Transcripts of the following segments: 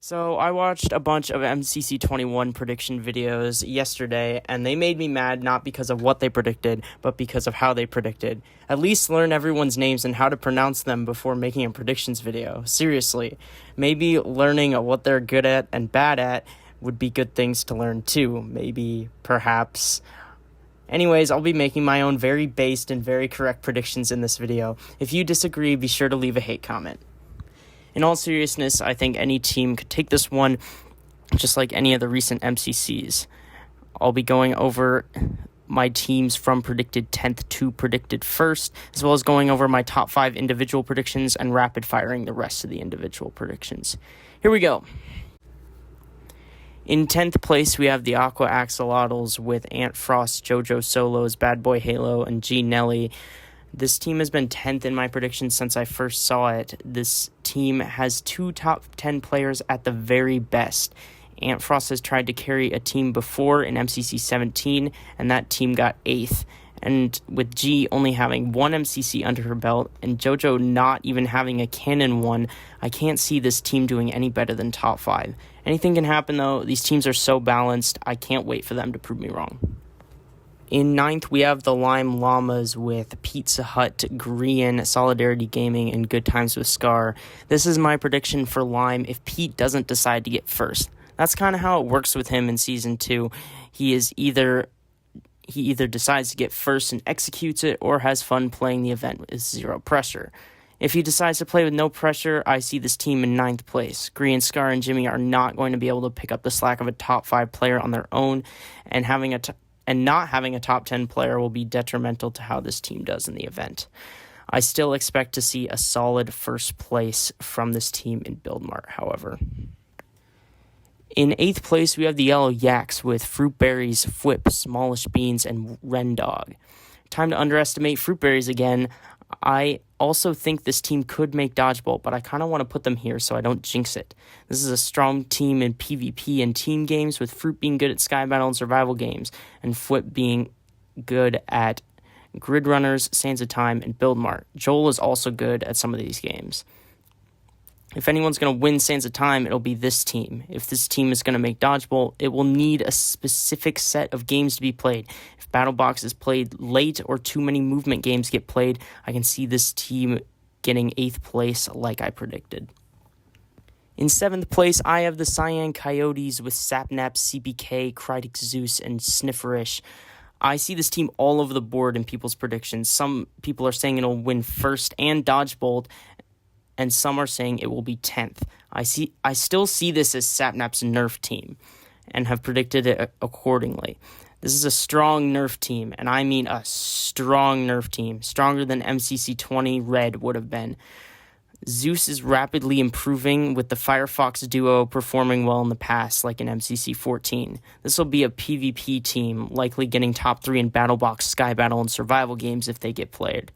So I watched a bunch of MCC21 prediction videos yesterday, and they made me mad not because of what they predicted, but because of how they predicted. At least learn everyone's names and how to pronounce them before making a predictions video. Seriously, maybe learning what they're good at and bad at would be good things to learn too. Maybe, perhaps. Anyways, I'll be making my own very based and very correct predictions in this video. If you disagree, be sure to leave a hate comment. In all seriousness, I think any team could take this one, just like any of the recent MCCs. I'll be going over my teams from predicted 10th to predicted 1st, as well as going over my top 5 individual predictions and rapid firing the rest of the individual predictions. Here we go. In 10th place, we have the Aqua Axolotls with Ant Frost, JoJo Solos, Bad Boy Halo, and G Nelly. This team has been 10th in my predictions since I first saw it. This team has 2 top 10 players at the very best. Ant Frost has tried to carry a team before in MCC17, and that team got 8th. And with G only having 1 MCC under her belt, and JoJo not even having a canon one, I can't see this team doing any better than top 5. Anything can happen though. These teams are so balanced, I can't wait for them to prove me wrong. In 9th, we have the Lime Llamas with Pizza Hut, Grian, Solidarity Gaming, and Good Times with Scar. This is my prediction for Lime if Pete doesn't decide to get first. That's kind of how it works with him in Season 2. He either decides to get first and executes it, or has fun playing the event with 0 pressure. If he decides to play with no pressure, I see this team in 9th place. Grian, Scar, and Jimmy are not going to be able to pick up the slack of a top 5 player on their own, and not having a top 10 player will be detrimental to how this team does in the event. I still expect to see a solid first place from this team in Build Mart, however. In 8th place, we have the Yellow Yaks with Fruit Berries, Fwip, Smallish Beans, and Ren Dog. Time to underestimate Fruit Berries again. I also think this team could make Dodgeball, but I kind of want to put them here so I don't jinx it. This is a strong team in PvP and team games, with Fruit being good at Sky Battle and survival games, and Fwip being good at Grid Runners, Sands of Time, and Build Mart. Joel is also good at some of these games. If anyone's going to win Sands of Time, it'll be this team. If this team is going to make Dodgeball, it will need a specific set of games to be played. If Battle Box is played late or too many movement games get played, I can see this team getting 8th place like I predicted. In 7th place, I have the Cyan Coyotes with Sapnap, CBK, Krytic Zeus, and Snifferish. I see this team all over the board in people's predictions. Some people are saying it'll win first and Dodgebolt, and some are saying it will be 10th. I still see this as Sapnap's Nerf team, and have predicted it accordingly. This is a strong Nerf team, and I mean a strong Nerf team, stronger than MCC20 Red would have been. Zeus is rapidly improving, with the Firefox duo performing well in the past, like in MCC14. This will be a PvP team, likely getting top 3 in Battle Box, Sky Battle, and survival games if they get played.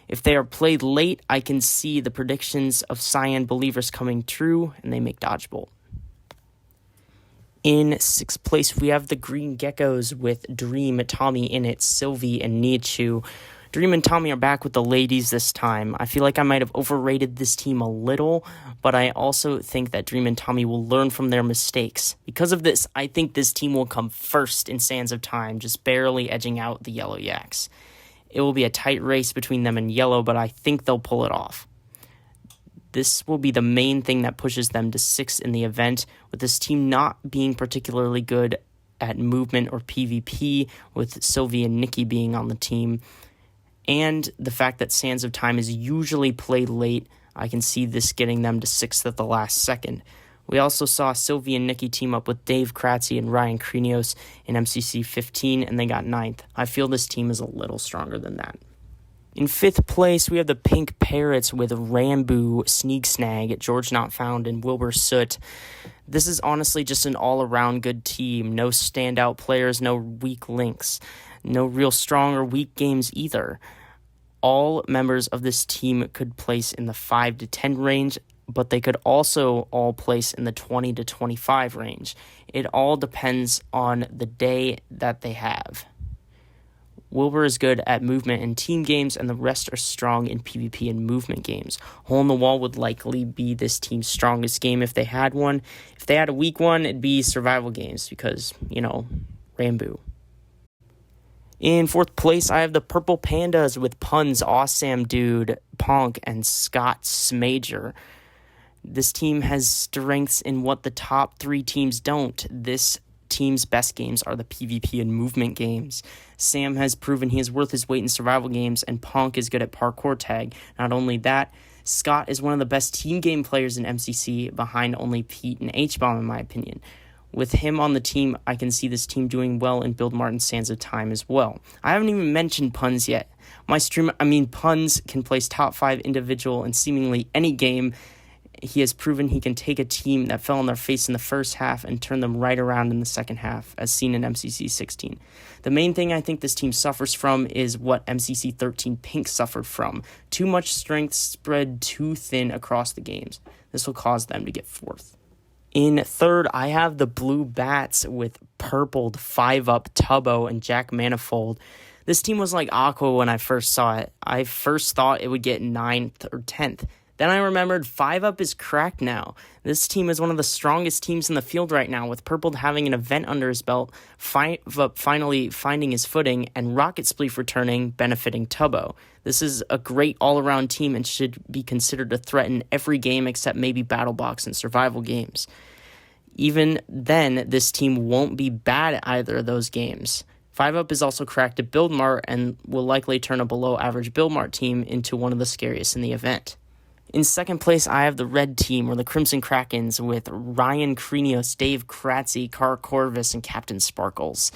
If they are played late, I can see the predictions of Cyan believers coming true, and they make Dodgeball. In 6th place, we have the Green Geckos with Dream, Tommy, Init, Sylvie, and Nichu. Dream and Tommy are back with the ladies this time. I feel like I might have overrated this team a little, but I also think that Dream and Tommy will learn from their mistakes. Because of this, I think this team will come first in Sands of Time, just barely edging out the Yellow Yaks. It will be a tight race between them and Yellow, but I think they'll pull it off. This will be the main thing that pushes them to 6th in the event, with this team not being particularly good at movement or PvP, with Sylvie and Nikki being on the team. And the fact that Sands of Time is usually played late, I can see this getting them to 6th at the last second. We also saw Sylvie and Nikki team up with Dave Kratzy and Ryan Krenios in MCC 15, and they got 9th. I feel this team is a little stronger than that. In 5th place, we have the Pink Parrots with Rambo, Sneak Snag, George Not Found, and Wilbur Soot. This is honestly just an all-around good team. No standout players, no weak links, no real strong or weak games either. All members of this team could place in the 5 to 10 range, but they could also all place in the 20 to 25 range. It all depends on the day that they have. Wilbur is good at movement and team games, and the rest are strong in PvP and movement games. Hole in the Wall would likely be this team's strongest game if they had one. If they had a weak one, it'd be survival games because, Rambo. In fourth place, I have the Purple Pandas with Puns, Awesome Dude, Ponk, and Scott Smager. This team has strengths in what the top 3 teams don't. This team's best games are the PvP and movement games. Sam has proven he is worth his weight in survival games, and Ponk is good at parkour tag. Not only that, Scott is one of the best team game players in MCC, behind only Pete and H-Bomb in my opinion. With him on the team, I can see this team doing well in Build Martin Sands of Time as well. I haven't even mentioned Puns yet. Puns can place top 5 individual in seemingly any game. He has proven he can take a team that fell on their face in the first half and turn them right around in the second half, as seen in MCC 16. The main thing I think this team suffers from is what MCC 13 Pink suffered from. Too much strength spread too thin across the games. This will cause them to get 4th. In third, I have the Blue Bats with Purpled, 5-Up, Tubbo, and Jack Manifold. This team was like Aqua when I first saw it. I first thought it would get 9th or 10th. Then I remembered 5-Up is cracked now. This team is one of the strongest teams in the field right now, with Purpled having an event under his belt, 5-Up finally finding his footing, and Rocket Spleef returning, benefiting Tubbo. This is a great all-around team and should be considered a threat in every game except maybe Battle Box and survival games. Even then, this team won't be bad at either of those games. 5-Up is also cracked at Build Mart and will likely turn a below-average Build Mart team into one of the scariest in the event. In second place, I have the red team, or the Crimson Krakens, with Ryan Krenios, Dave Kratzy, Car Corvus, and Captain Sparkles.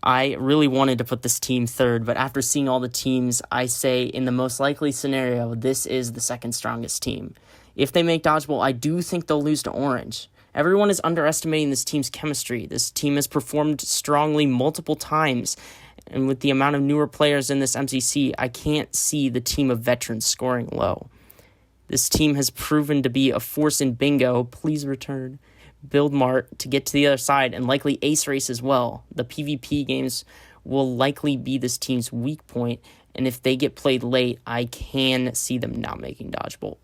I really wanted to put this team third, but after seeing all the teams, I say in the most likely scenario, this is the second strongest team. If they make Dodgeball, I do think they'll lose to Orange. Everyone is underestimating this team's chemistry. This team has performed strongly multiple times, and with the amount of newer players in this MCC, I can't see the team of veterans scoring low. This team has proven to be a force in bingo, please return, Build Mart to get to the other side, and likely Ace Race as well. The PvP games will likely be this team's weak point, and if they get played late, I can see them not making Dodgeball.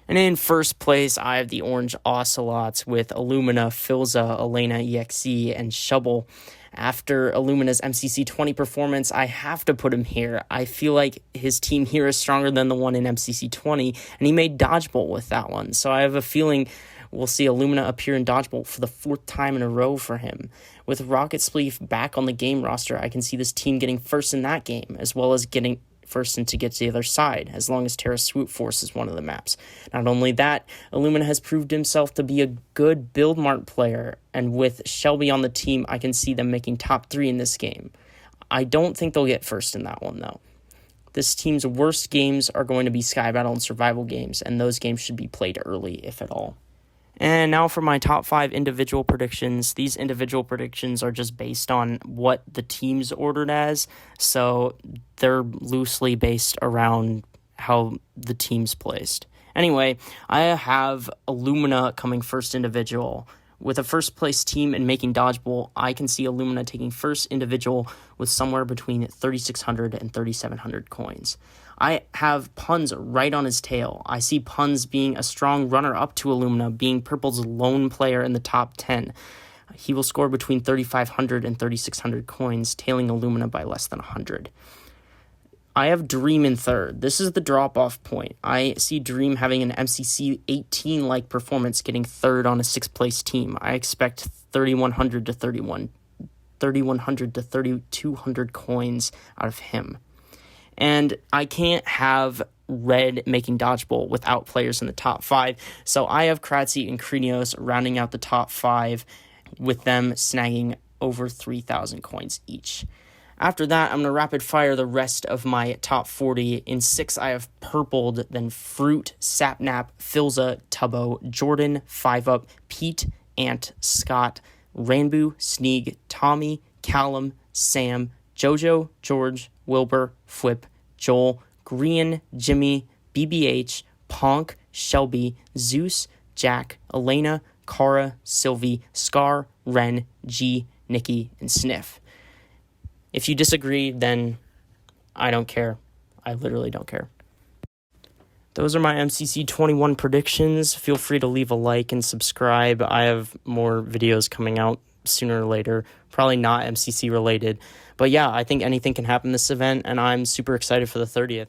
And in first place, I have the Orange Ocelots with Illumina, Filza, Elena, EXE, and Shubble. After Illumina's MCC20 performance, I have to put him here. I feel like his team here is stronger than the one in MCC20, and he made Dodgeball with that one. So I have a feeling we'll see Illumina appear in Dodgeball for the 4th time in a row for him. With Rocket Spleef back on the game roster, I can see this team getting first in that game, as well as getting first and to get to the other side, as long as Terra Swoop Force is one of the maps. Not only that, Illumina has proved himself to be a good Build Mart player, and with Shelby on the team, I can see them making top 3 in this game. I don't think they'll get first in that one, though. This team's worst games are going to be Sky Battle and survival games, and those games should be played early, if at all. And now for my top 5 individual predictions. These individual predictions are just based on what the team's ordered as, so they're loosely based around how the team's placed. Anyway, I have Illumina coming first individual. With a first place team and making Dodgeball, I can see Illumina taking first individual with somewhere between 3,600 and 3,700 coins. I have Puns right on his tail. I see Puns being a strong runner-up to Illumina, being Purple's lone player in the top 10. He will score between 3,500 and 3,600 coins, tailing Illumina by less than 100. I have Dream in third. This is the drop-off point. I see Dream having an MCC 18-like performance, getting third on a 6th-place team. I expect 3,100 to 3,200 coins out of him. And I can't have Red making Dodgeball without players in the top 5, so I have Kratzy and Krenios rounding out the top 5, with them snagging over 3,000 coins each. After that, I'm going to rapid fire the rest of my top 40. In 6, I have Purpled, then Fruit, Sapnap, Filza, Tubbo, Jordan, 5-Up, Pete, Ant, Scott, Ranboo, Sneeg, Tommy, Callum, Sam, Jojo, George, Wilbur, Flip, Joel, Green, Jimmy, BBH, Ponk, Shelby, Zeus, Jack, Elena, Kara, Sylvie, Scar, Ren, G, Nikki, and Sniff. If you disagree, then I don't care. I literally don't care. Those are my MCC21 predictions. Feel free to leave a like and subscribe. I have more videos coming out sooner or later, probably not MCC related. But yeah, I think anything can happen this event, and I'm super excited for the 30th.